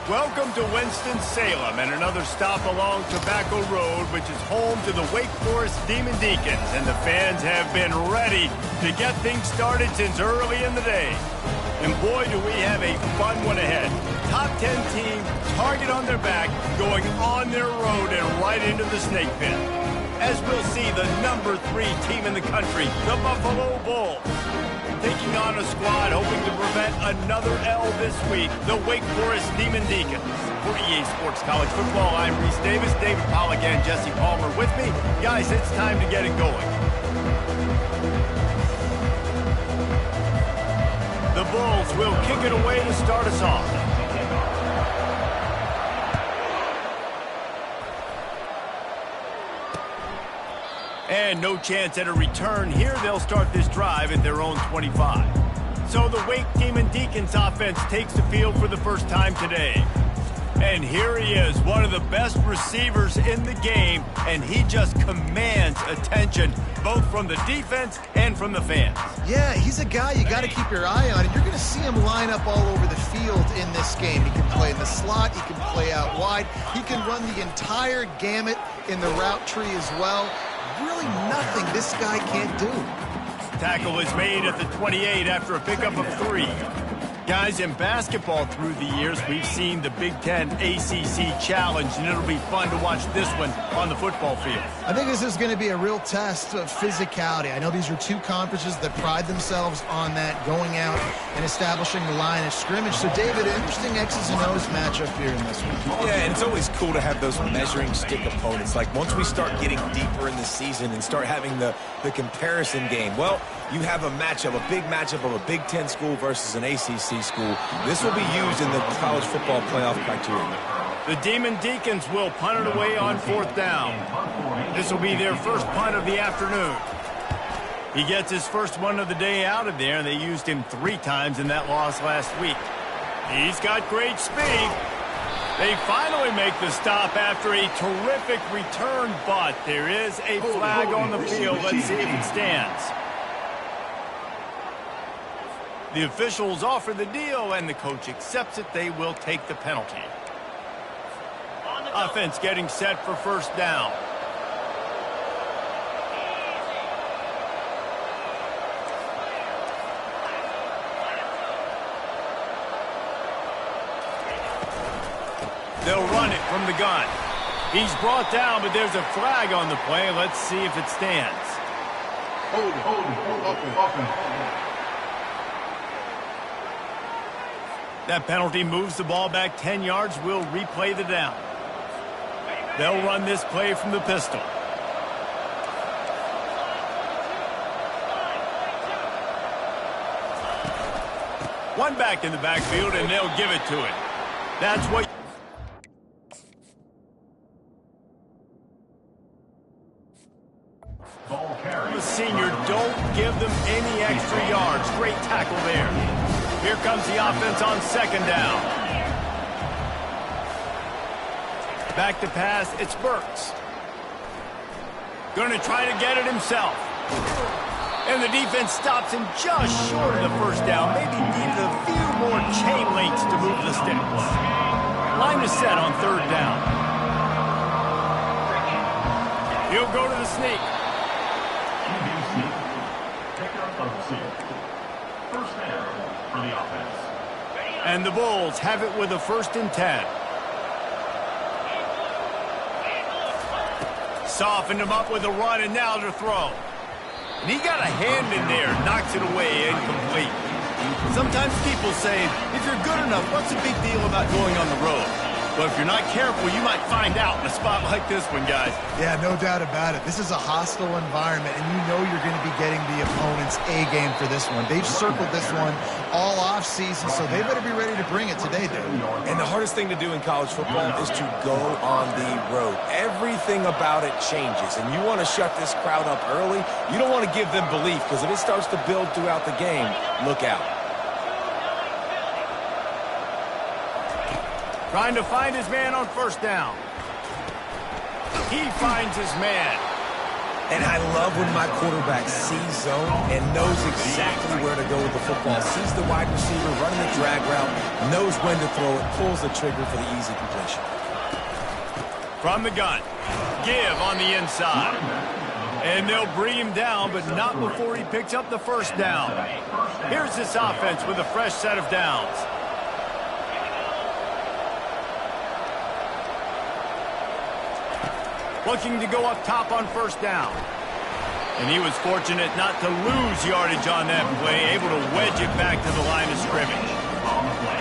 Welcome to Winston-Salem and another stop along Tobacco Road, which is home to the Wake Forest Demon Deacons, and the fans have been ready to get things started since early in the day. And boy, do we have a fun one ahead. Top 10 team, target on their back, going on their road and right into the snake pit. As we'll see, the number 3 team in the country, the Buffalo Bulls, taking on a squad hoping to prevent another L this week, the Wake Forest Demon Deacons. For EA Sports College Football, I'm Reese Davis, David Pollack, and Jesse Palmer with me. Guys, it's time to get it going. The Bulls will kick it away to start us off. And no chance at a return here. They'll start this drive at their own 25. So the Wake Demon Deacons offense takes the field for the first time today. And here he is, one of the best receivers in the game, and he just commands attention, both from the defense and from the fans. Yeah, he's a guy you got to keep your eye on, and you're going to see him line up all over the field in this game. He can play in the slot, he can play out wide, he can run the entire gamut in the route tree as well. Really nothing this guy can't do. Tackle is made at the 28 after a pickup of 3. Guys, in basketball through the years, we've seen the Big Ten ACC Challenge, and it'll be fun to watch this one on the football field. I think this is going to be a real test of physicality. I know these are two conferences that pride themselves on that, going out and establishing the line of scrimmage. So, David, interesting X's and O's matchup here in this one. Yeah, and it's always cool to have those measuring stick opponents. Like, once we start getting deeper in the season and start having the comparison game, well, you have a matchup, a big matchup of a Big Ten school versus an ACC school. This will be used in the college football playoff criteria. The Demon Deacons will punt it away on 4th down. This will be their first punt of the afternoon. He gets his first one of the day out of there, and they used him 3 times in that loss last week. He's got great speed. They finally make the stop after a terrific return, but there is a flag on the field. Let's see if it stands. The officials offer the deal, and the coach accepts it. They will take the penalty. Offense getting set for first down. They'll run it from the gun. He's brought down, but there's a flag on the play. Let's see if it stands. That penalty moves the ball back 10 yards. We'll replay the down. They'll run this play from the pistol. One back in the backfield, and they'll give it to it. That's what... The senior, don't give them any extra yards. Great tackle there. Here comes the offense on 2nd down. Back to pass, it's Burks. Going to try to get it himself. And the defense stops him just short of the first down. Maybe needed a few more chain links to move the sticks. Line is set on 3rd down. He'll go to the sneak. And the Bulls have it with a 1st and 10. Softened him up with a run, and now to throw. And he got a hand in there, knocks it away, incomplete. Sometimes people say, if you're good enough, what's the big deal about going on the road? But if you're not careful, you might find out in a spot like this one, guys. Yeah, no doubt about it. This is a hostile environment, and you know you're going to be getting the opponent's A game for this one. They've circled this one all off-season, so they better be ready to bring it today, dude. And the hardest thing to do in college football is to go on the road. Everything about it changes, and you want to shut this crowd up early. You don't want to give them belief, because if it starts to build throughout the game, look out. Trying to find his man on 1st down. He finds his man. And I love when my quarterback sees zone and knows exactly where to go with the football. Sees the wide receiver running the drag route, knows when to throw it, pulls the trigger for the easy completion. From the gun, give on the inside. And they'll bring him down, but not before he picks up the first down. Here's this offense with a fresh set of downs. Looking to go up top on first down. And he was fortunate not to lose yardage on that play, able to wedge it back to the line of scrimmage.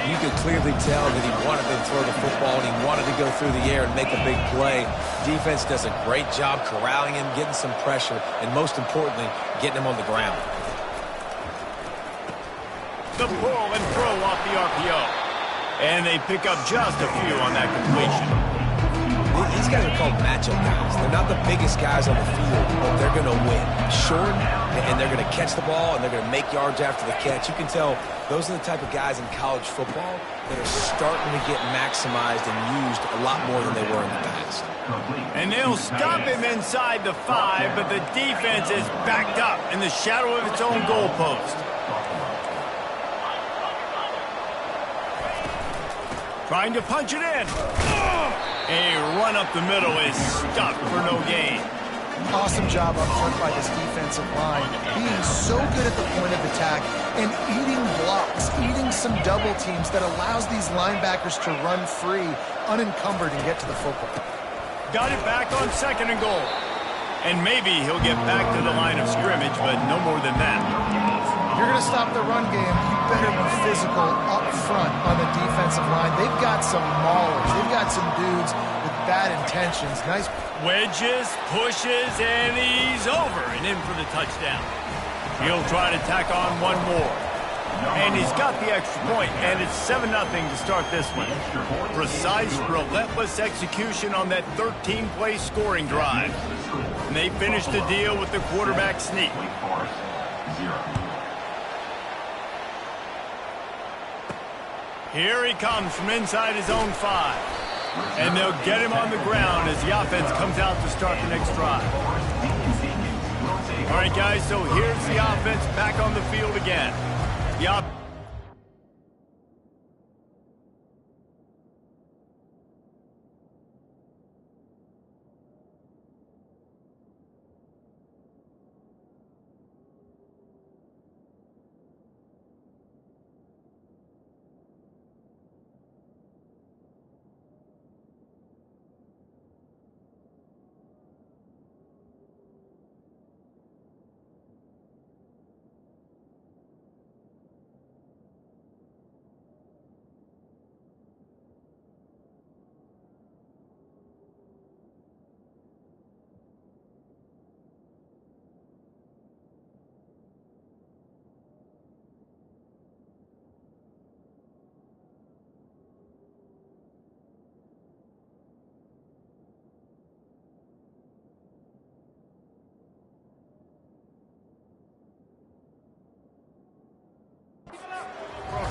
You could clearly tell that he wanted to throw the football and he wanted to go through the air and make a big play. Defense does a great job corralling him, getting some pressure, and most importantly, getting him on the ground. The pull and throw off the RPO. And they pick up just a few on that completion. These guys are called matchup guys. They're not the biggest guys on the field, but they're going to win. Short, and they're going to catch the ball, and they're going to make yards after the catch. You can tell those are the type of guys in college football that are starting to get maximized and used a lot more than they were in the past. And they'll stop him inside the 5, but the defense is backed up in the shadow of its own goalpost. Trying to punch it in. A run up the middle is stuck for no gain. Awesome job up front by this defensive line, being so good at the point of attack and eating blocks, eating some double teams that allows these linebackers to run free, unencumbered, and get to the football. Got it back on 2nd and goal. And maybe he'll get back to the line of scrimmage, but no more than that. If you're going to stop the run game, you better be physical up front on the defensive line. They've got some maulers. They've got some dudes with bad intentions. Nice wedges, pushes, and he's over and in for the touchdown. He'll try to tack on one more. And he's got the extra point, and it's 7-0 to start this one. Precise, relentless execution on that 13-play scoring drive. And they finish the deal with the quarterback sneak. Here he comes from inside his own 5. And they'll get him on the ground as the offense comes out to start the next drive. All right, guys, so here's the offense back on the field again.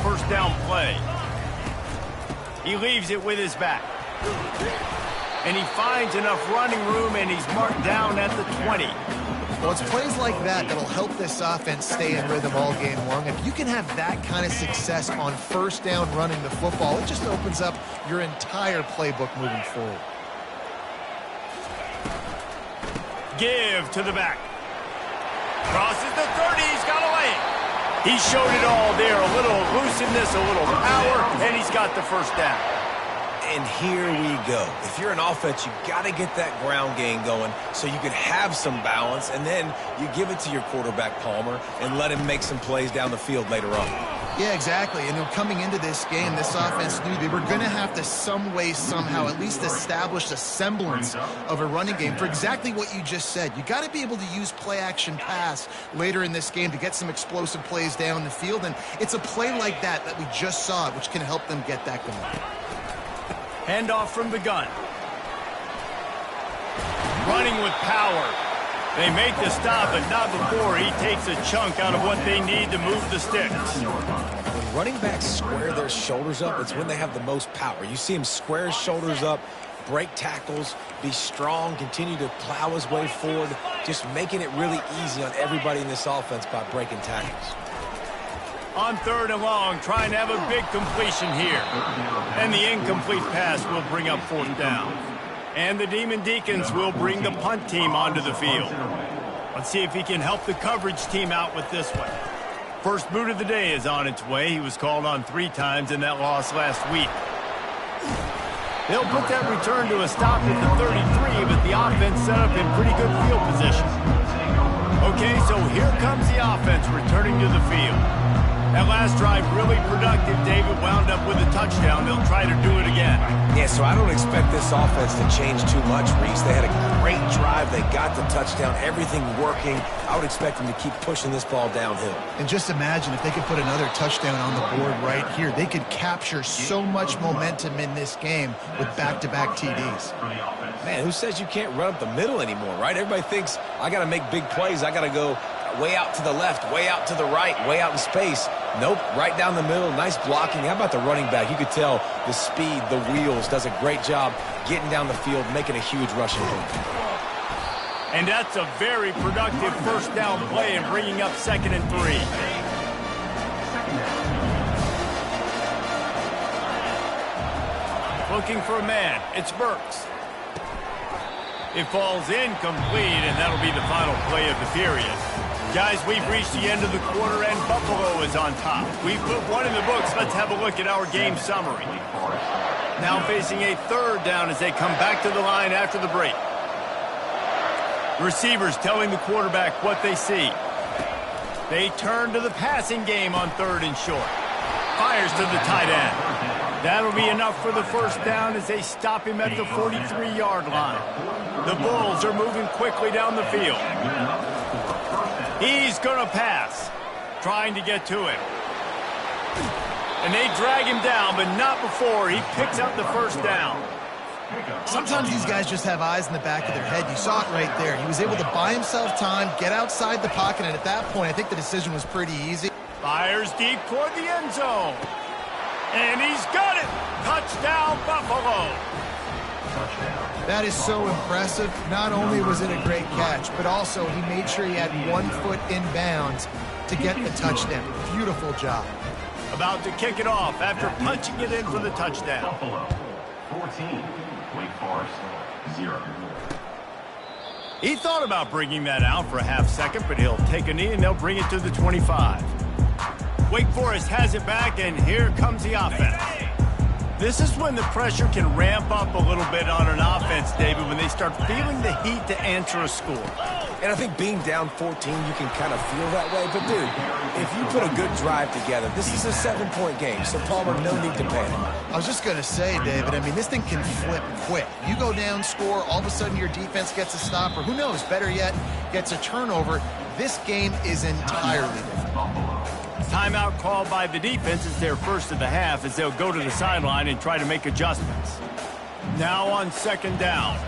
First down play. He leaves it with his back. And he finds enough running room, and he's marked down at the 20. Well, it's plays like that that'll help this offense stay in rhythm all game long. If you can have that kind of success on first down running the football, it just opens up your entire playbook moving forward. Give to the back. Crosses the 30. He's got away. He showed it all there. A little elusiveness, a little power, and he's got the first down. And here we go. If you're an offense, you got to get that ground game going so you can have some balance, and then you give it to your quarterback, Palmer, and let him make some plays down the field later on. Yeah, exactly. And coming into this game, this offense knew they were going to have to some way, somehow, at least establish a semblance of a running game for exactly what you just said. You got to be able to use play-action pass later in this game to get some explosive plays down the field, and it's a play like that that we just saw, which can help them get that going. Handoff from the gun. Running with power. They make the stop, but not before he takes a chunk out of what they need to move the sticks. When running backs square their shoulders up, it's when they have the most power. You see him square his shoulders up, break tackles, be strong, continue to plow his way forward, just making it really easy on everybody in this offense by breaking tackles. On 3rd and long, trying to have a big completion here. And the incomplete pass will bring up 4th down. And the Demon Deacons will bring the punt team onto the field. Let's see if he can help the coverage team out with this one. First boot of the day is on its way. He was called on 3 times in that loss last week. They'll put that return to a stop at the 33, but the offense set up in pretty good field position. Okay, so here comes the offense returning to the field. That last drive really productive. David wound up with a touchdown. They'll try to do it again. Yeah, so I don't expect this offense to change too much, Reese. They had a great drive. They got the touchdown. Everything working. I would expect them to keep pushing this ball downhill. And just imagine if they could put another touchdown on the board right here. They could capture so much momentum in this game with back-to-back TDs. Man, who says you can't run up the middle anymore, right? Everybody thinks I got to make big plays. I got to go way out to the left, way out to the right, way out in space. Nope, right down the middle, nice blocking. How about the running back? You could tell the speed, the wheels, does a great job getting down the field, making a huge rushing play. And that's a very productive first down play and bringing up 2nd and 3. Looking for a man, it's Burks. It falls incomplete, and that'll be the final play of the period. Guys, we've reached the end of the quarter, and Buffalo is on top. We've put one in the books. Let's have a look at our game summary. Now facing a 3rd down as they come back to the line after the break. Receivers telling the quarterback what they see. They turn to the passing game on 3rd and short. Fires to the tight end. That'll be enough for the first down as they stop him at the 43-yard line. The Bulls are moving quickly down the field. He's going to pass, trying to get to him. And they drag him down, but not before he picks up the first down. Sometimes these guys just have eyes in the back of their head. You saw it right there. He was able to buy himself time, get outside the pocket, and at that point, I think the decision was pretty easy. Fires deep toward the end zone. And he's got it. Touchdown, Buffalo. That is so impressive. Not only was it a great catch, but also he made sure he had 1 foot in bounds to get the touchdown. Beautiful job. About to kick it off after punching it in for the touchdown. Buffalo 14, Wake Forest 0. He thought about bringing that out for a half second, but he'll take a knee and they'll bring it to the 25. Wake Forest has it back, and here comes the offense. This is when the pressure can ramp up a little bit on an offense, David, when they start feeling the heat to answer a score. And I think being down 14, you can kind of feel that way. But, dude, if you put a good drive together, this is a 7-point game. So, Palmer, no need to panic. I was just going to say, David, I mean, this thing can flip quick. You go down, score, all of a sudden your defense gets a stop, or who knows, better yet, gets a turnover. This game is entirely different. Timeout called by the defense is their first of the half as they'll go to the sideline and try to make adjustments. Now on 2nd down.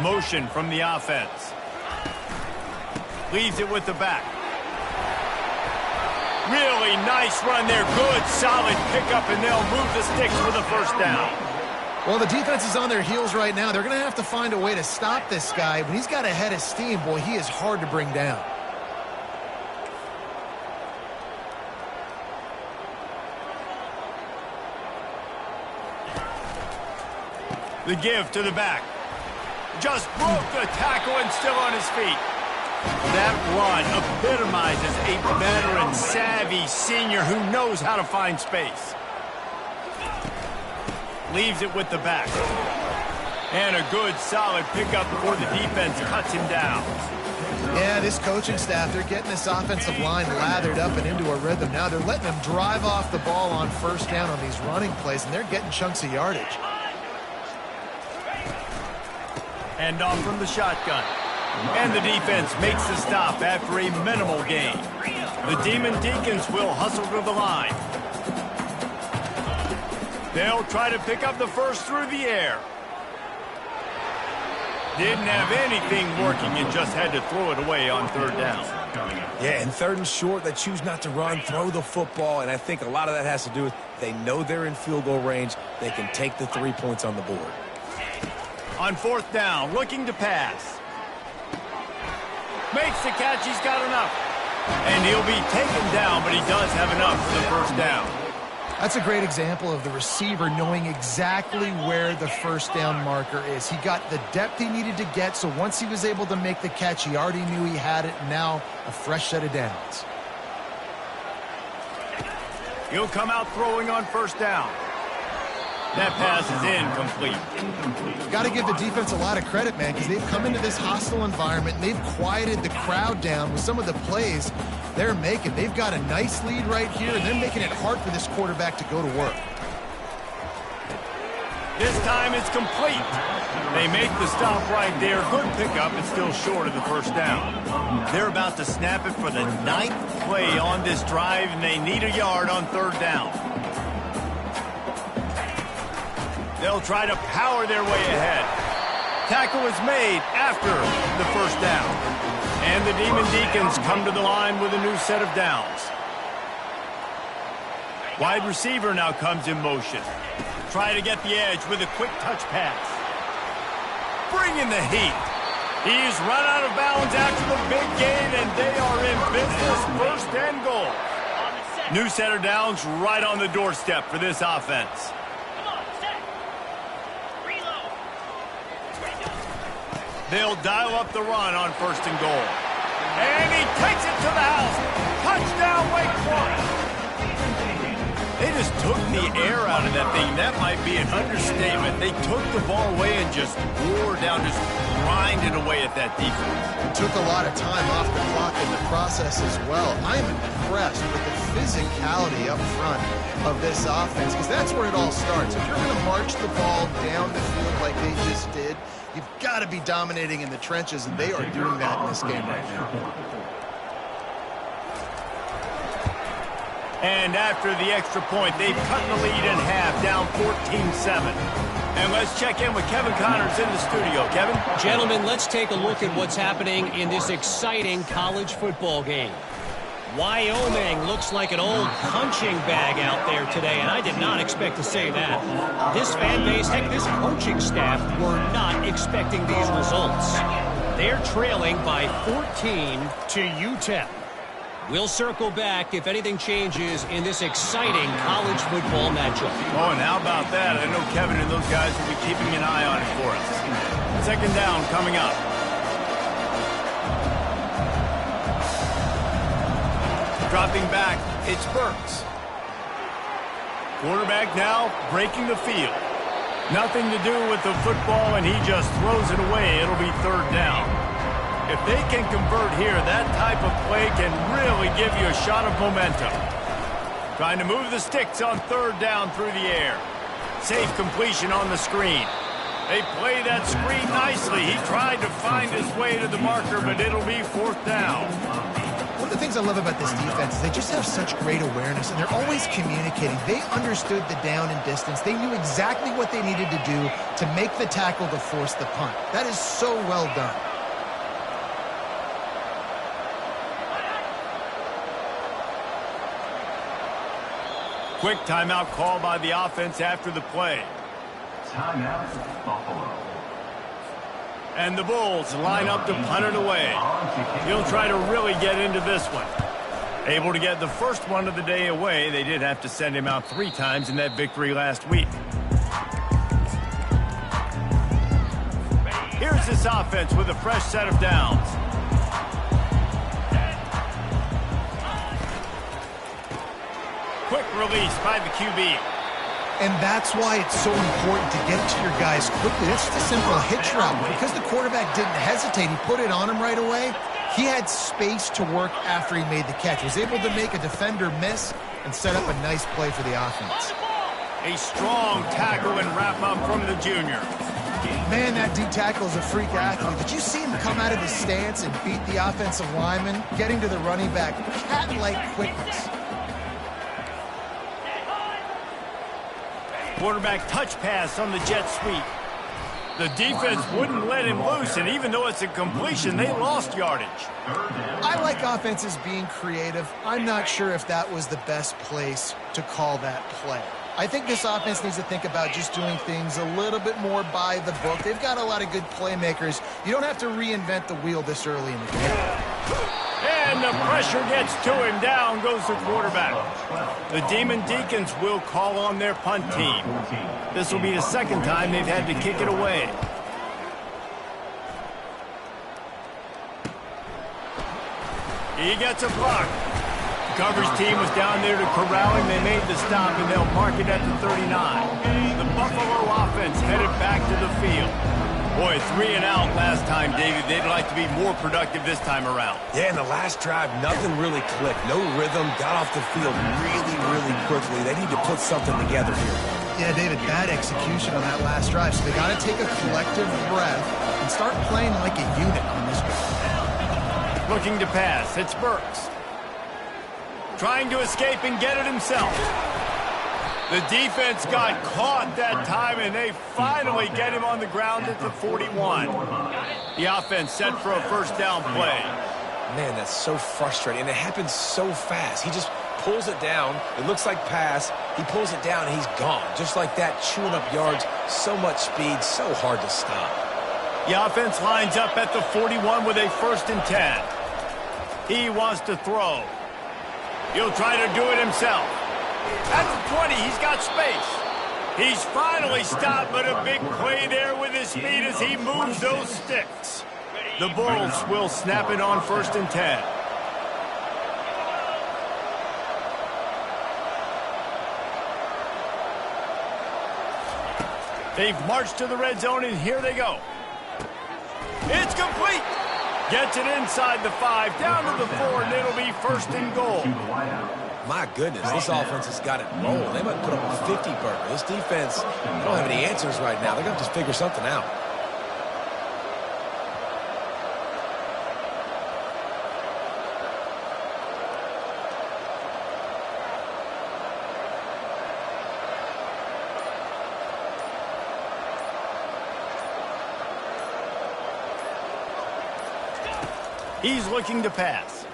Motion from the offense. Leaves it with the back. Really nice run there. Good, solid pickup, and they'll move the sticks for the first down. Well, the defense is on their heels right now. They're going to have to find a way to stop this guy. When he's got a head of steam, boy, he is hard to bring down. The give to the back. Just broke the tackle and still on his feet. That run epitomizes a veteran, savvy senior who knows how to find space. Leaves it with the back. And a good, solid pickup before the defense cuts him down. Yeah, this coaching staff, they're getting this offensive line lathered up and into a rhythm. Now they're letting them drive off the ball on first down on these running plays, and they're getting chunks of yardage. Hand off from the shotgun. And the defense makes the stop after a minimal gain. The Demon Deacons will hustle to the line. They'll try to pick up the first through the air. Didn't have anything working and just had to throw it away on 3rd down. Yeah, and 3rd and short, they choose not to run, throw the football, and I think a lot of that has to do with They know they're in field goal range. They can take the 3 points on the board. On fourth down, looking to pass. Makes the catch. He's got enough. And he'll be taken down, but he does have enough for the first down. That's a great example of the receiver knowing exactly where the first down marker is. He got the depth he needed to get, so once he was able to make the catch, he already knew he had it. Now a fresh set of downs. He'll come out throwing on first down. That pass is incomplete. Got to give the defense a lot of credit, man, because they've come into this hostile environment and they've quieted the crowd down with some of the plays they're making. They've got a nice lead right here, and they're making it hard for this quarterback to go to work. This time it's complete. They make the stop right there. Good pickup. It's still short of the first down. They're about to snap it for the 9th play on this drive, and they need a yard on third down. They'll try to power their way ahead. Tackle is made after the first down. And the Demon Deacons come to the line with a new set of downs. Wide receiver now comes in motion. Try to get the edge with a quick touch pass. Bring in the heat. He's run out of bounds after the big gain, and they are in business, first and goal. New set of downs right on the doorstep for this offense. They'll dial up the run on first and goal. And he takes it to the house. Touchdown, Wake Forest. They just took the air out of that thing. That might be an understatement. They took the ball away and just wore down, just grinded away at that defense. Took a lot of time off the clock in the process as well. I'm impressed with the physicality up front of this offense, because that's where it all starts. If you're going to march the ball down the field like they just did, you've got to be dominating in the trenches, and they are doing that in this game right now. And after the extra point, they've cut the lead in half, down 14-7. And let's check in with Kevin Connors in the studio. Kevin? Gentlemen, let's take a look at what's happening in this exciting college football game. Wyoming looks like an old punching bag out there today, and I did not expect to say that. This fan base, heck, this coaching staff were not expecting these results. They're trailing by 14 to UTEP. We'll circle back if anything changes in this exciting college football matchup. Oh, and how about that? I know Kevin and those guys will be keeping an eye on it for us. Second down coming up. Dropping back, it's Burks. Quarterback now breaking the field. Nothing to do with the football, and he just throws it away. It'll be third down. If they can convert here, that type of play can really give you a shot of momentum. Trying to move the sticks on third down through the air. Safe completion on the screen. They play that screen nicely. He tried to find his way to the marker, but it'll be fourth down. One of the things I love about this defense is they just have such great awareness, and they're always communicating. They understood the down and distance. They knew exactly what they needed to do to make the tackle to force the punt. That is so well done. Quick timeout call by the offense after the play. Timeout, Buffalo. And the Bulls line up to punt it away. He'll try to really get into this one. Able to get the first one of the day away. They did have to send him out 3 times in that victory last week. Here's this offense with a fresh set of downs. Quick release by the QB. And that's why it's so important to get to your guys quickly. That's just a simple hitch route. Because the quarterback didn't hesitate, he put it on him right away. He had space to work after he made the catch. He was able to make a defender miss and set up a nice play for the offense. A strong tackle and wrap up from the junior. Man, that D tackle is a freak athlete. Did you see him come out of his stance and beat the offensive lineman, getting to the running back? Cat-like quickness. Quarterback touch pass on the jet sweep. The defense wouldn't let him loose, and even though it's a completion, they lost yardage. I like offenses being creative. I'm not sure if that was the best place to call that play. I think this offense needs to think about just doing things a little bit more by the book. They've got a lot of good playmakers. You don't have to reinvent the wheel this early in the game. And the pressure gets to him. Down goes the quarterback. The Demon Deacons will call on their punt team. This will be the second time they've had to kick it away. He gets a block. The coverage team was down there to corral him. They made the stop, and they'll mark it at the 39. The Buffalo offense headed back to the field. Boy, 3 and out last time, David. They'd like to be more productive this time around. Yeah, in the last drive, nothing really clicked. No rhythm, got off the field really quickly. They need to put something together here. Yeah, David, bad execution on that last drive. So they got to take a collective breath and start playing like a unit on this one. Looking to pass. It's Burks. Trying to escape and get it himself. The defense got caught that time, and they finally get him on the ground at the 41. The offense set for a first down play. Man, that's so frustrating, and it happens so fast. He just pulls it down. It looks like pass. He pulls it down, and he's gone. Just like that, chewing up yards. So much speed, so hard to stop. The offense lines up at the 41 with a 1st and 10. He wants to throw. He'll try to do it himself. At the 20, he's got space. He's finally stopped, but a big play there with his feet as he moves those sticks. The Bulls will snap it on 1st and 10. They've marched to the red zone, and here they go. It's complete. Gets it inside the 5, down to the 4, and it'll be 1st and goal. My goodness, this offense has got it rolling. They might put up a 50 burger. This defense don't have any answers right now. They're going to just figure something out. He's looking to pass.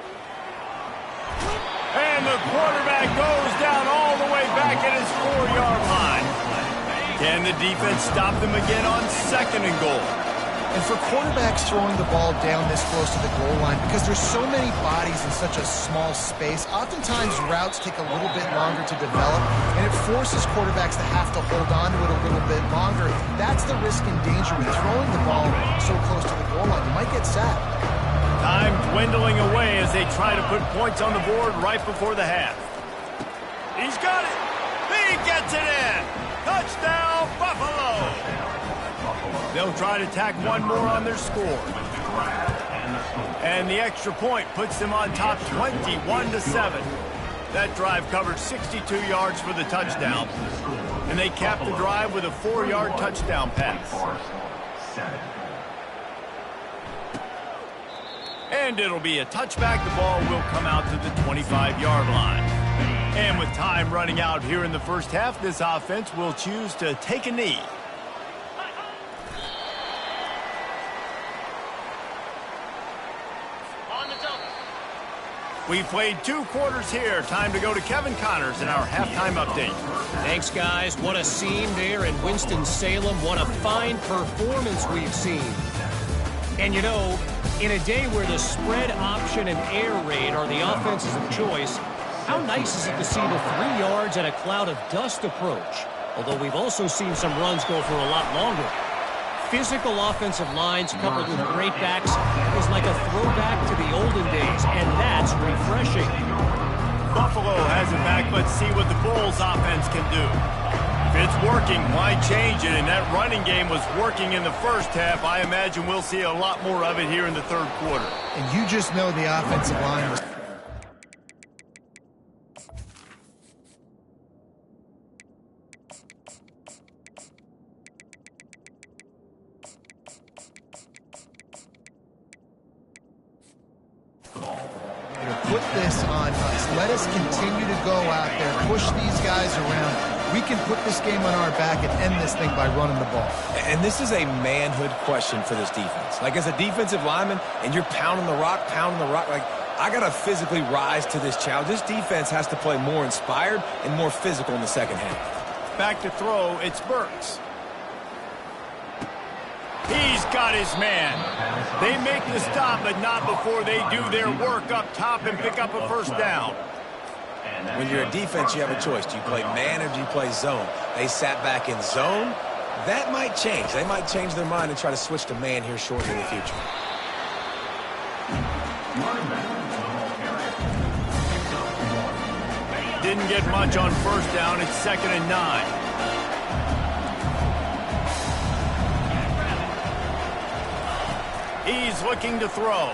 And the quarterback goes down all the way back at his 4-yard line. Can the defense stop them again on 2nd and goal? And for quarterbacks throwing the ball down this close to the goal line, because there's so many bodies in such a small space, oftentimes routes take a little bit longer to develop, and it forces quarterbacks to have to hold on to it a little bit longer. That's the risk and danger with throwing the ball so close to the goal line. You might get sacked. Time dwindling away as they try to put points on the board right before the half. He's got it. He gets it in. Touchdown, Buffalo. They'll try to tack one more on their score. And the extra point puts them on top 21-7. That drive covered 62 yards for the touchdown. And they capped the drive with a 4-yard touchdown pass. And it'll be a touchback. The ball will come out to the 25-yard line. And with time running out here in the first half, this offense will choose to take a knee. We've played 2 quarters here. Time to go to Kevin Connors in our halftime update. Thanks, guys. What a scene there in Winston-Salem. What a fine performance we've seen. And, you know, in a day where the spread option and air raid are the offenses of choice, how nice is it to see the 3 yards and a cloud of dust approach? Although we've also seen some runs go for a lot longer. Physical offensive lines coupled with great backs is like a throwback to the olden days, and that's refreshing. Buffalo has it back. Let's see what the Bulls offense can do. If it's working, why change it? And that running game was working in the first half. I imagine we'll see a lot more of it here in the 3rd quarter. And you just know the offensive line was... Put this on us. Let us continue to go out there, push these guys around, we can put this game on our back and end this thing by running the ball. And this is a manhood question for this defense. Like, as a defensive lineman, and you're pounding the rock, like, I got to physically rise to this challenge. This defense has to play more inspired and more physical in the second half. Back to throw, it's Burks. He's got his man. They make the stop, but not before they do their work up top and pick up a first down. When you're a defense, you have a choice. Do you play man or do you play zone? They sat back in zone. That might change. They might change their mind and try to switch to man here shortly in the future. Didn't get much on first down. It's 2nd and 9. He's looking to throw.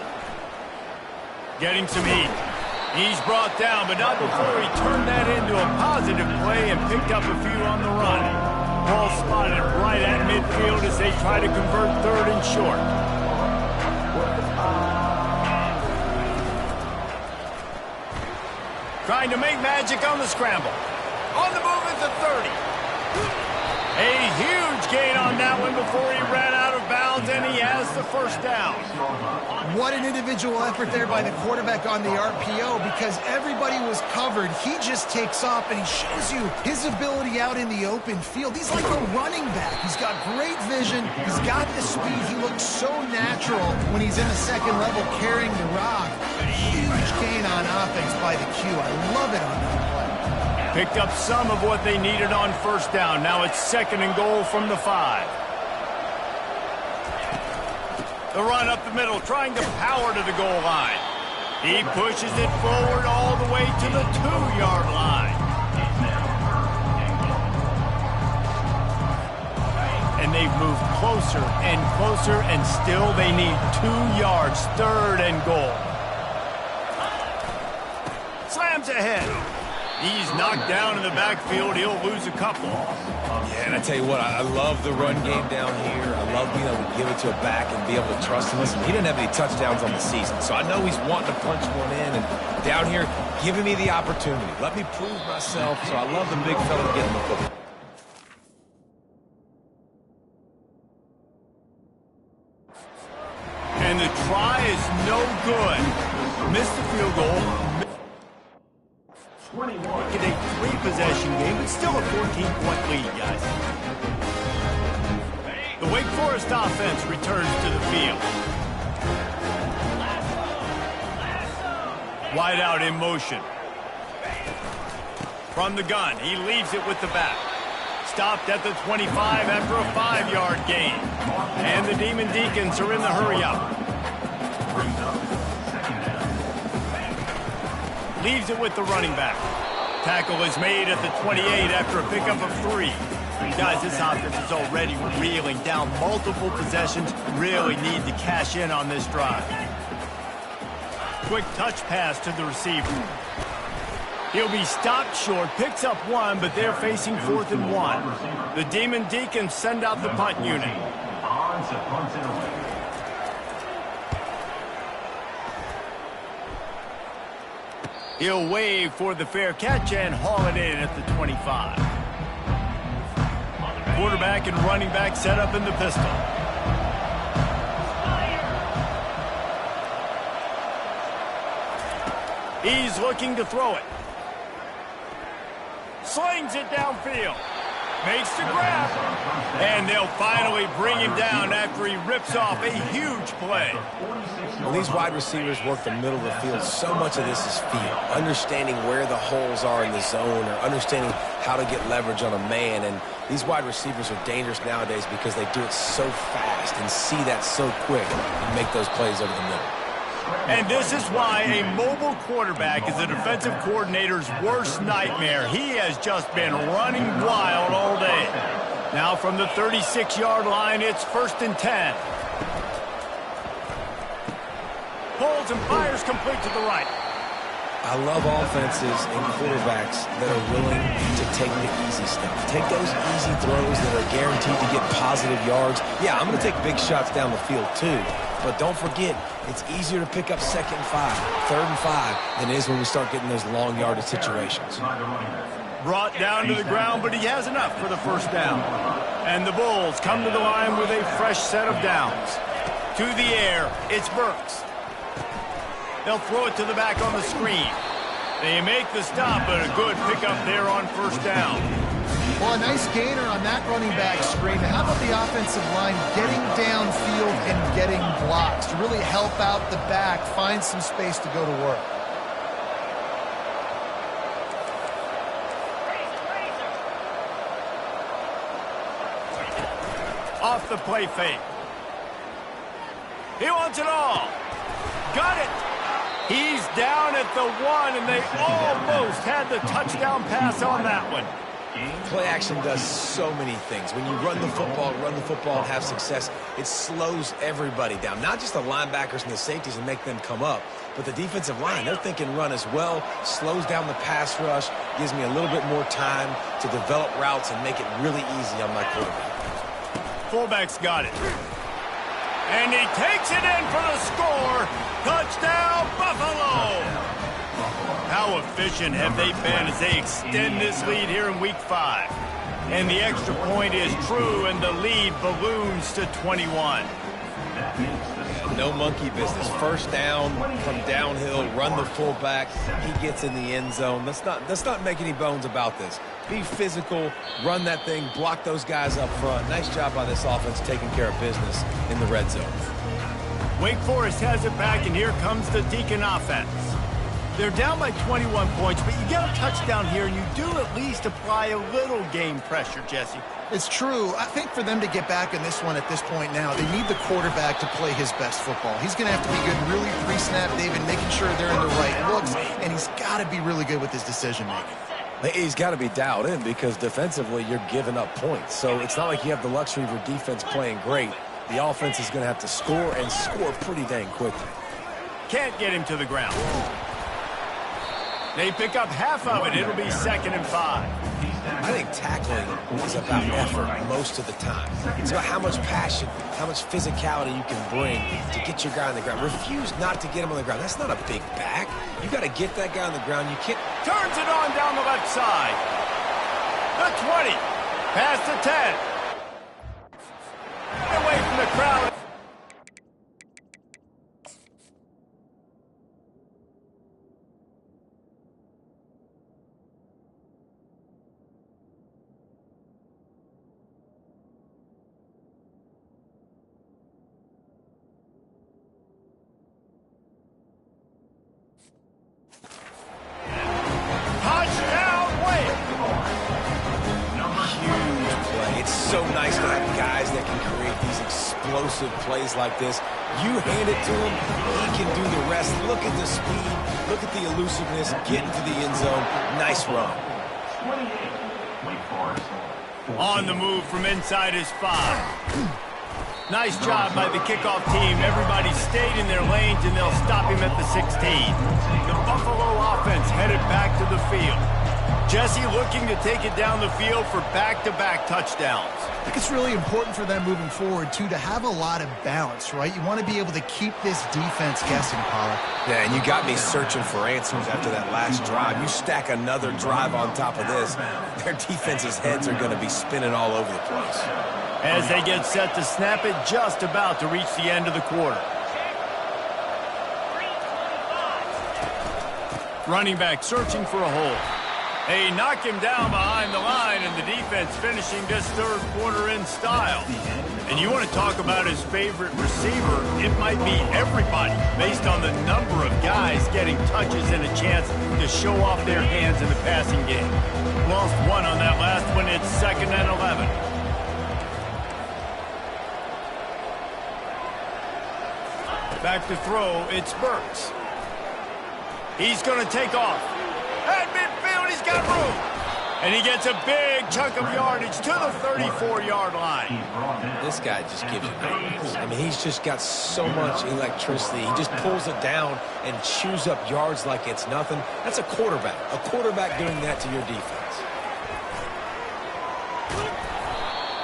Getting some heat. He's brought down, but not before he turned that into a positive play and picked up a few on the run. Ball spotted right at midfield as they try to convert 3rd and short. Trying to make magic on the scramble. On the move at the 30. A huge gain on that one before he ran out of bounds, and he has the first down. What an individual effort there by the quarterback on the RPO, because everybody was covered. He just takes off, and he shows you his ability out in the open field. He's like a running back. He's got great vision. He's got the speed. He looks so natural when he's in the second level carrying the rock. Huge gain on offense by the Q. I love it on that play. Picked up some of what they needed on first down. Now it's 2nd and goal from the 5. The run up the middle, trying to power to the goal line. He pushes it forward all the way to the 2-yard line. And they've moved closer and closer, and still they need 2 yards. 3rd and goal. Slams ahead. He's knocked down in the backfield. He'll lose a couple. Yeah, and I tell you what, I love the run game down here. I love being able to give it to a back and be able to trust him. Listen, he didn't have any touchdowns on the season, so I know he's wanting to punch one in. And down here, giving me the opportunity. Let me prove myself, so I love the big fella getting the football. And the try is no good. Missed the field goal. Get a 3-possession game, but still a 14-point lead, guys. The Wake Forest offense returns to the field. Wide out in motion. From the gun, he leaves it with the back. Stopped at the 25 after a 5-yard gain. And the Demon Deacons are in the hurry-up. Leaves it with the running back. Tackle is made at the 28 after a pickup of 3. Guys, this offense is already reeling down multiple possessions. Really need to cash in on this drive. Quick touch pass to the receiver. He'll be stopped short, picks up 1, but they're facing 4th and 1. The Demon Deacons send out the punt unit. On to punt it away. He'll wave for the fair catch and haul it in at the 25. Quarterback and running back set up in the pistol. He's looking to throw it. Slings it downfield. Makes the grab. And they'll finally bring him down after he rips off a huge play. Well, these wide receivers work the middle of the field. So much of this is feel. Understanding where the holes are in the zone, or understanding how to get leverage on a man. And these wide receivers are dangerous nowadays because they do it so fast and see that so quick and make those plays over the middle. And this is why a mobile quarterback is a defensive coordinator's worst nightmare. He has just been running wild all day. Now from the 36-yard line, it's 1st and 10. Pulls and fires complete to the right. I love offenses and quarterbacks that are willing to take the easy stuff. Take those easy throws that are guaranteed to get positive yards. Yeah, I'm going to take big shots down the field too. But don't forget, it's easier to pick up 2nd and 5, 3rd and 5 than it is when we start getting those long yardage situations. Brought down to the ground, but he has enough for the first down. And the Bulls come to the line with a fresh set of downs. To the air, it's Burks. They'll throw it to the back on the screen. They make the stop, but a good pickup there on first down. Well, a nice gainer on that running back screen. How about the offensive line getting downfield and getting blocks to really help out the back, find some space to go to work? Off the play fake. He wants it all. Got it. He's down at the 1, and they almost had the touchdown pass on that one. Play action does so many things. When you run the football and have success, it slows everybody down. Not just the linebackers and the safeties and make them come up, but the defensive line, they're thinking run as well, slows down the pass rush, gives me a little bit more time to develop routes and make it really easy on my quarterback. Fullback's got it. And he takes it in for the score. Touchdown, Buffalo! How efficient have they been as they extend this lead here in Week 5? And the extra point is true, and the lead balloons to 21. No monkey business. First down from downhill, run the fullback. He gets in the end zone. Let's not make any bones about this. Be physical, run that thing, block those guys up front. Nice job by this offense taking care of business in the red zone. Wake Forest has it back, and here comes the Deacon offense. They're down by 21 points, but you get a touchdown here, and you do at least apply a little game pressure, Jesse. It's true. I think for them to get back in this one at this point now, they need the quarterback to play his best football. He's going to have to be good really pre-snap, David, making sure they're in the right looks, and he's got to be really good with his decision-making. He's got to be dialed in because defensively you're giving up points. So it's not like you have the luxury of your defense playing great. The offense is going to have to score and score pretty dang quickly. Can't get him to the ground. They pick up half of it. It'll be 2nd and 5. I think tackling is about effort most of the time. It's about how much passion, how much physicality you can bring to get your guy on the ground. Refuse not to get him on the ground. That's not a big back. You got to get that guy on the ground. You can't. Turns it on down the left side. The 20. Past the 10. Away from the crowd. Plays like this, you hand it to him, he can do the rest. Look at the speed, look at the elusiveness, get into the end zone. Nice run. On the move from inside his 5. Nice job by the kickoff team. Everybody stayed in their lanes, and they'll stop him at the 16. The Buffalo offense headed back to the field. Jesse looking to take it down the field for back-to-back touchdowns. I think it's really important for them moving forward, too, to have a lot of balance, right? You want to be able to keep this defense guessing, Pollard. Yeah, and you got me searching for answers after that last drive. You stack another drive on top of this, their defense's heads are going to be spinning all over the place. As they get set to snap it, just about to reach the end of the quarter. Running back searching for a hole. They knock him down behind the line, and the defense finishing this third quarter in style. And you want to talk about his favorite receiver, it might be everybody, based on the number of guys getting touches and a chance to show off their hands in the passing game. Lost one on that last one. It's 2nd and 11. Back to throw, it's Burks. He's going to take off. At midfield, he's got room. And he gets a big chunk of yardage to the 34-yard line. This guy just gives you nightmares. I mean, he's just got so much electricity. He just pulls it down and chews up yards like it's nothing. That's a quarterback. A quarterback doing that to your defense.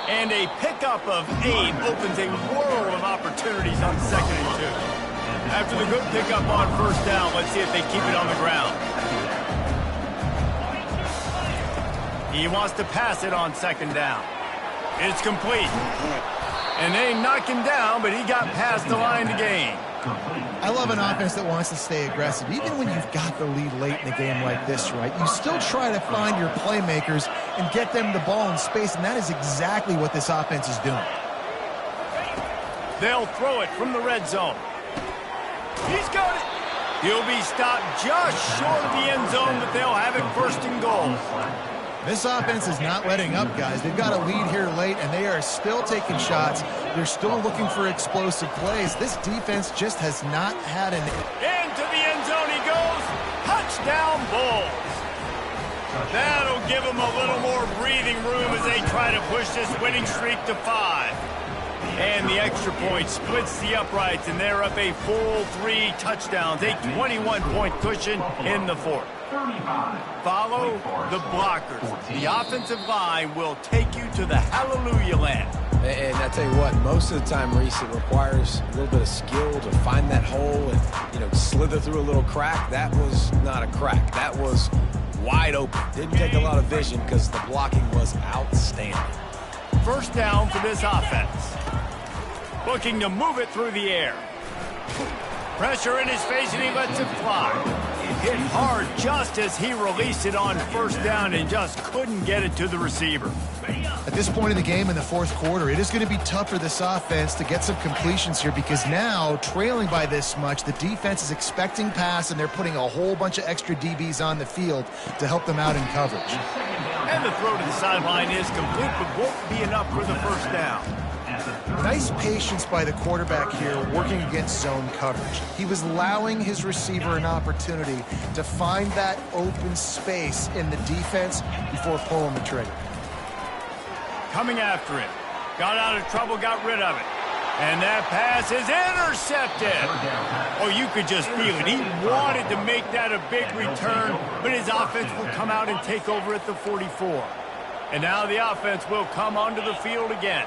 And a pickup of 8 opens a world of opportunities on 2nd and 2. After the good pickup on first down, let's see if they keep it on the ground. He wants to pass it on second down. It's complete. And they knock him down, but he got past the line to gain. I love an offense that wants to stay aggressive. Even when you've got the lead late in a game like this, right, you still try to find your playmakers and get them the ball in space, and that is exactly what this offense is doing. They'll throw it from the red zone. He's got it. He'll be stopped just short of the end zone, but they'll have it first and goal. This offense is not letting up, guys. They've got a lead here late, and they are still taking shots. They're still looking for explosive plays. This defense just has not had an... Into the end zone he goes. Touchdown, Bulls. That'll give them a little more breathing room as they try to push this winning streak to 5. And the extra point splits the uprights, and they're up a full 3 touchdowns, a 21-point cushion in the fourth. Follow the blockers. The offensive line will take you to the hallelujah land. And I tell you what, most of the time, Reese, it requires a little bit of skill to find that hole and, slither through a little crack. That was not a crack. That was wide open. Didn't take a lot of vision because the blocking was outstanding. First down for this offense. Looking to move it through the air. Pressure in his face, and he lets it fly. Hit hard just as he released it on first down and just couldn't get it to the receiver. At this point in the game in the fourth quarter, it is going to be tough for this offense to get some completions here because now, trailing by this much, the defense is expecting pass, and they're putting a whole bunch of extra DBs on the field to help them out in coverage. And the throw to the sideline is complete, but won't be enough for the first down. Nice patience by the quarterback here working against zone coverage. He was allowing his receiver an opportunity to find that open space in the defense before pulling the trigger. Coming after it. Got out of trouble, got rid of it. And that pass is intercepted. Oh, you could just feel it. He wanted to make that a big return, but his offense will come out and take over at the 44. And now the offense will come onto the field again.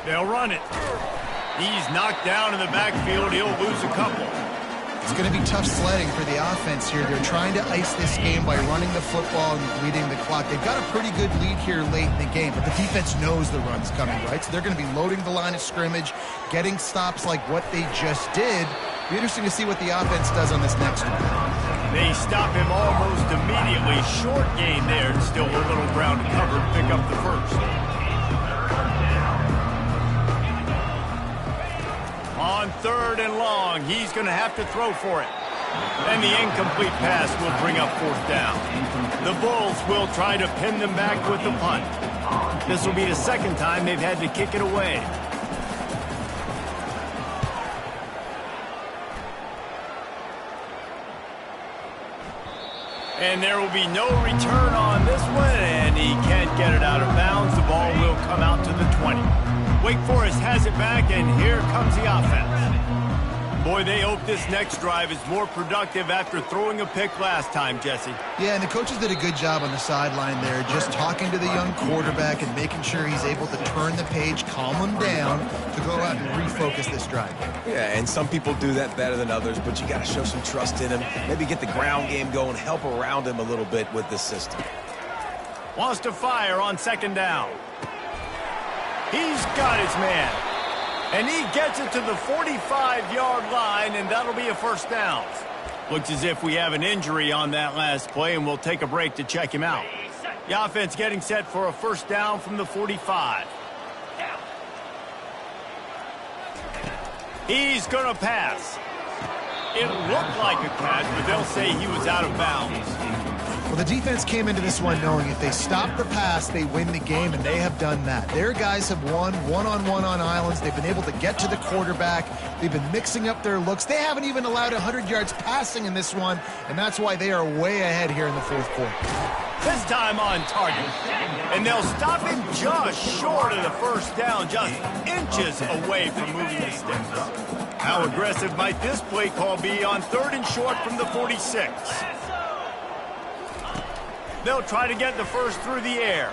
They'll run it. He's knocked down in the backfield. He'll lose a couple. It's going to be tough sledding for the offense here. They're trying to ice this game by running the football and leading the clock. They've got a pretty good lead here late in the game, but the defense knows the run's coming, right? So they're going to be loading the line of scrimmage, getting stops like what they just did. Be interesting to see what the offense does on this next one. They stop him almost immediately. Short gain there, and still a little ground to cover to pick up the first. On third and long, he's going to have to throw for it. And the incomplete pass will bring up fourth down. The Bulls will try to pin them back with the punt. This will be the second time they've had to kick it away. And there will be no return on this one, and he can't get it out of bounds. The ball will come out to the 20. Wake Forest has it back, and here comes the offense. Boy, they hope this next drive is more productive after throwing a pick last time, Jesse. Yeah, and the coaches did a good job on the sideline there, just talking to the young quarterback and making sure he's able to turn the page, calm him down, to go out and refocus this drive. Yeah, and some people do that better than others, but you got to show some trust in him. Maybe get the ground game going, help around him a little bit with this system. Wants to fire on second down. He's got his man. And he gets it to the 45-yard line, and that'll be a first down. Looks as if we have an injury on that last play, and we'll take a break to check him out. The offense getting set for a first down from the 45. He's going to pass. It looked like a catch, but they'll say he was out of bounds. Well, the defense came into this one knowing if they stop the pass, they win the game, and they have done that. Their guys have won one-on-one on islands. They've been able to get to the quarterback. They've been mixing up their looks. They haven't even allowed 100 yards passing in this one, and that's why they are way ahead here in the fourth quarter. This time on target. And they'll stop him just short of the first down, just inches away from moving the sticks. How aggressive might this play call be on third and short from the 46? They'll try to get the first through the air.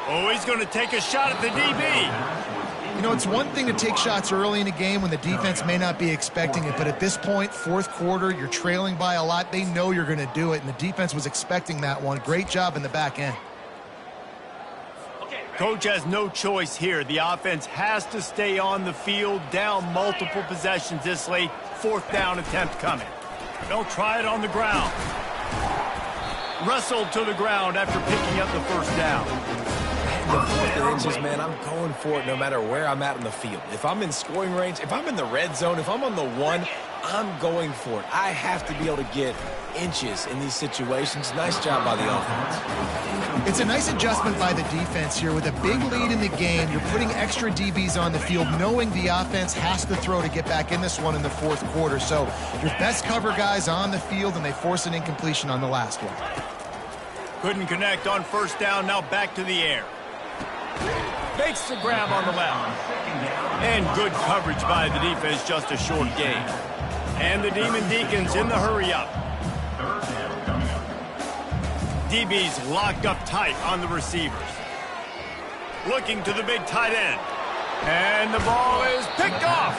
Oh, he's going to take a shot at the DB. You know, it's one thing to take shots early in a game when the defense may not be expecting it, but at this point, fourth quarter, you're trailing by a lot. They know you're going to do it, and the defense was expecting that one. Great job in the back end. Coach has no choice here. The offense has to stay on the field, down multiple possessions this late. Fourth down attempt coming. They'll try it on the ground. Wrestled to the ground after picking up the first down. The fourth and inches, man, I'm going for it no matter where I'm at on the field. If I'm in scoring range, if I'm in the red zone, if I'm on the one, I'm going for it. I have to be able to get inches in these situations. Nice job by the offense. It's a nice adjustment by the defense here. With a big lead in the game, you're putting extra DBs on the field, knowing the offense has to throw to get back in this one in the fourth quarter. So your best cover guys on the field, and they force an incompletion on the last one. Couldn't connect on first down, now back to the air. Makes the grab on the left. And good coverage by the defense, just a short gain. And the Demon Deacons in the hurry-up. DB's locked up tight on the receivers. Looking to the big tight end. And the ball is picked off.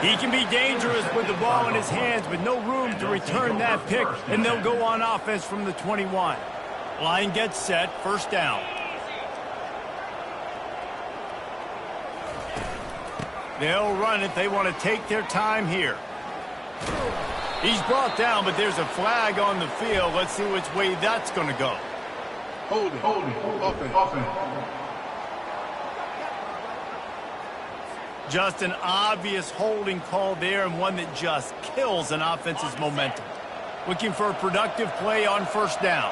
He can be dangerous with the ball in his hands, but no room to return that pick, and they'll go on offense from the 21. Line gets set, first down. They'll run it. They want to take their time here. He's brought down, but there's a flag on the field. Let's see which way that's going to go. Hold it, offense. Just an obvious holding call there, and one that just kills an offense's momentum. Looking for a productive play on first down.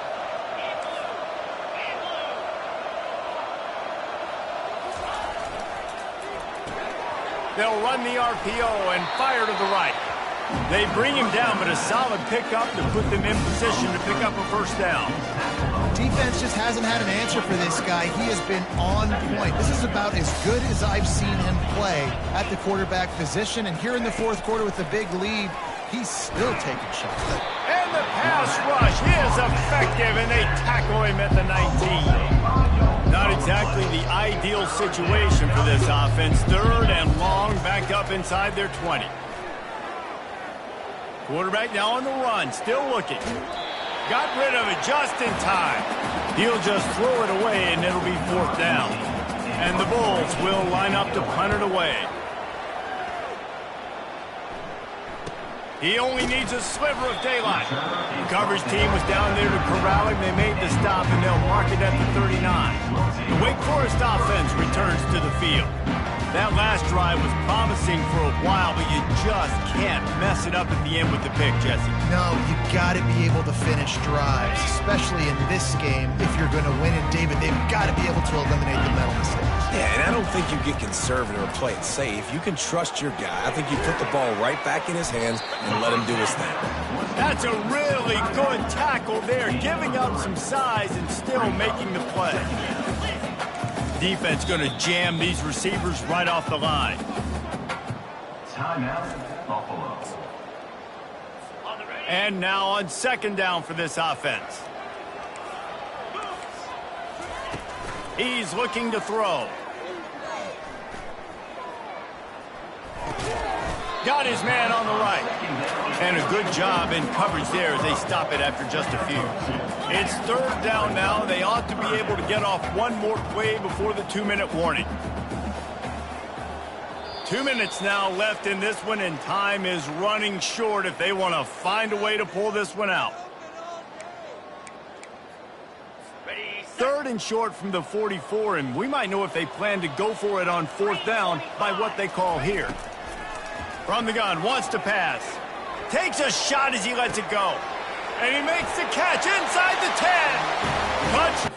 They'll run the RPO and fire to the right. They bring him down, but a solid pickup to put them in position to pick up a first down. Defense just hasn't had an answer for this guy. He has been on point. This is about as good as I've seen him play at the quarterback position. And here in the fourth quarter with the big lead, he's still taking shots. And the pass rush is effective, and they tackle him at the 19. Not exactly the ideal situation for this offense. Third and long, back up inside their 20. Quarterback now on the run, still looking. Got rid of it just in time. He'll just throw it away, and it'll be fourth down. And the Bulls will line up to punt it away. He only needs a sliver of daylight. The coverage team was down there to corral him. They made the stop, and they'll mark it at the 39. The Wake Forest offense returns to the field. That last drive was promising for a while, but you just can't mess it up at the end with the pick, Jesse. No, you got to be able to finish drives, especially in this game. If you're going to win it, David, they've got to be able to eliminate the mental mistakes. Yeah, and I don't think you get conservative or play it safe. You can trust your guy. I think you put the ball right back in his hands and let him do his thing. That's a really good tackle there, giving up some size and still making the play. Defense going to jam these receivers right off the line. Timeout, Buffalo. And now on second down for this offense. He's looking to throw. Got his man on the right. And a good job in coverage there as they stop it after just a few. It's third down now. They ought to be able to get off one more play before the 2-minute warning. 2 minutes now left in this one, and time is running short if they want to find a way to pull this one out. Third and short from the 44, and we might know if they plan to go for it on fourth down by what they call here. From the gun, wants to pass. Takes a shot as he lets it go. And he makes the catch inside the 10. Touch.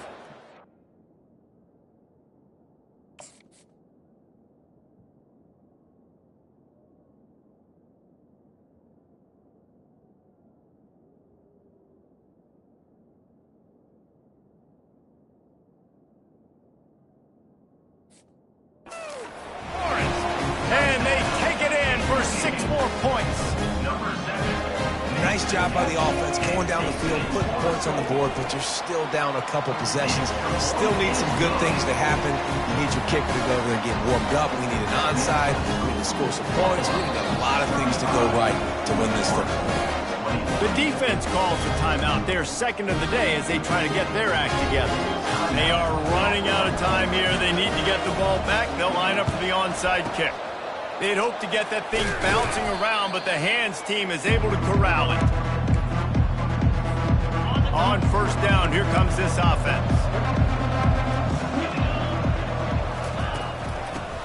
job by the offense, going down the field, putting points on the board, but you're still down a couple possessions. You still need some good things to happen. You need your kicker to go over there and get warmed up. We need an onside. We need to score some points. We need a lot of things to go right to win this football. The defense calls the timeout. They're second of the day as they try to get their act together. They are running out of time here. They need to get the ball back. They'll line up for the onside kick. They'd hope to get that thing bouncing around, but the hands team is able to corral it. On first down, here comes this offense.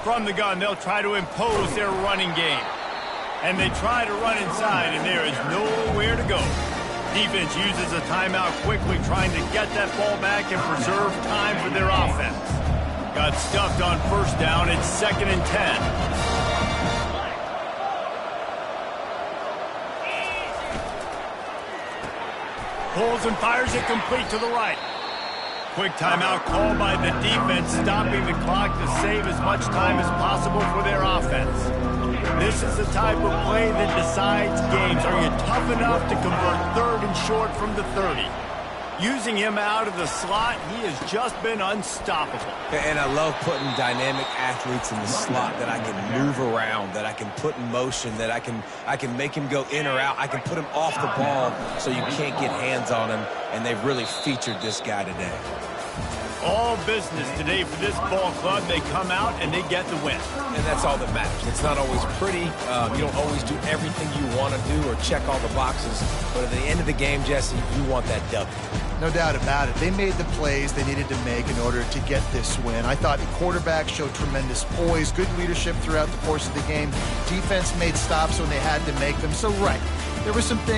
From the gun, they'll try to impose their running game. And they try to run inside, and there is nowhere to go. Defense uses a timeout quickly, trying to get that ball back and preserve time for their offense. Got stuffed on first down. It's 2nd and 10. Pulls and fires it complete to the right. Quick timeout called by the defense, stopping the clock to save as much time as possible for their offense. This is the type of play that decides games. Are you tough enough to convert 3rd and short from the 30? Using him out of the slot, he has just been unstoppable. And I love putting dynamic athletes in the slot that I can move around, that I can put in motion, that I can make him go in or out. I can put him off the ball so you can't get hands on him, and they've really featured this guy today. All business today for this ball club. They come out and they get the win. And that's all that matters. It's not always pretty. You don't always do everything you want to do or check all the boxes. But at the end of the game, Jesse, you want that W. No doubt about it. They made the plays they needed to make in order to get this win. I thought the quarterback showed tremendous poise, good leadership throughout the course of the game. Defense made stops when they had to make them. So, right, there were some things